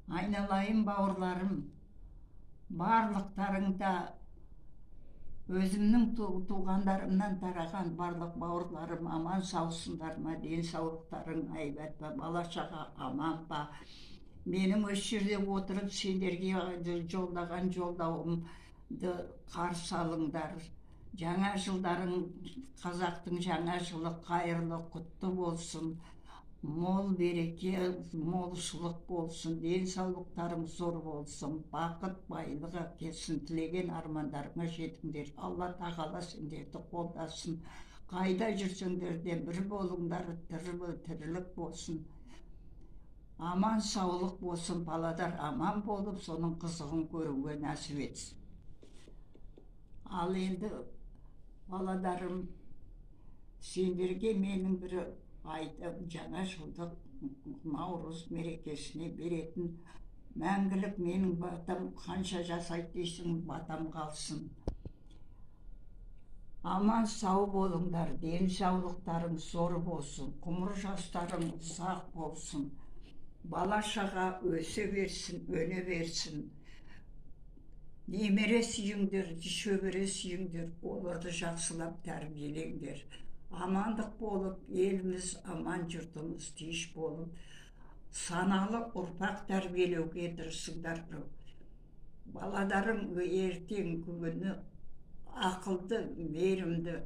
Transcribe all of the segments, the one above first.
Айналайын бауырларым, барлықтарыңда өзімнің туғандарымнан тараған барлық бауырларым аман саусыңдар ма, денсаулықтарың айбат па, бала шаға аман ба? Менің осы жерде отырып сендерге жолдаған жолдауымды қарсы алыңдар. Жаңа жылдарың, қазақтың жаңа жылы қайырлы құтты болсын. Мол береке, молшылық болсын, денсаулықтарың зор болсын, бақыт байлығы келсін, тілеген армандарыңа жетіңдер. Алла тағала сендерді қолдасын. Қайда жүрсеңдер де бір болыңдар, тірлік болсын. Аман саулық болсын, баладар аман болып, соның қызығын көруге нәсіп етсін. Ал енді баладарым, сендерге менің бір айтып, жаңа жылдық Наурыз мерекесіне беретін мәңгілік менің батам, қанша жасайды дейсің, батам қалсын. Аман сау болыңдар, денсаулықтарың зор болсын, ғұмыр жастарың ұзақ болсын, бала шаға өсе берсін, өне берсін. Немере сүйіңдер, шөбере сүйіңдер, оларды жақсылап тәрбиелеңдер. Амандық болып, еліміз аман, жұртымыз тыныш болып, саналы ұрпақ тәрбиелеуге тырысыңдар. Баладарың ертең күні ақылды, мейірімді,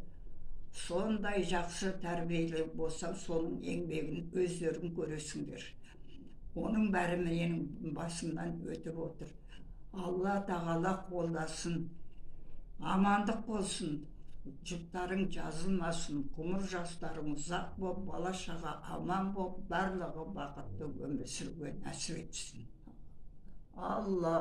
сондай жақсы тәрбиелі болса, соның еңбегін өздерің көресіңдер. Оның бәрі менің басымнан өтіп отыр. Алла тағала қолдасын, амандық болсын, жұптарың жазылмасын, ғұмыр жастарың ұзақ боп, бала шаға аман боп, барлығы бақытты өмір сүруге нәсіп етсін. Алла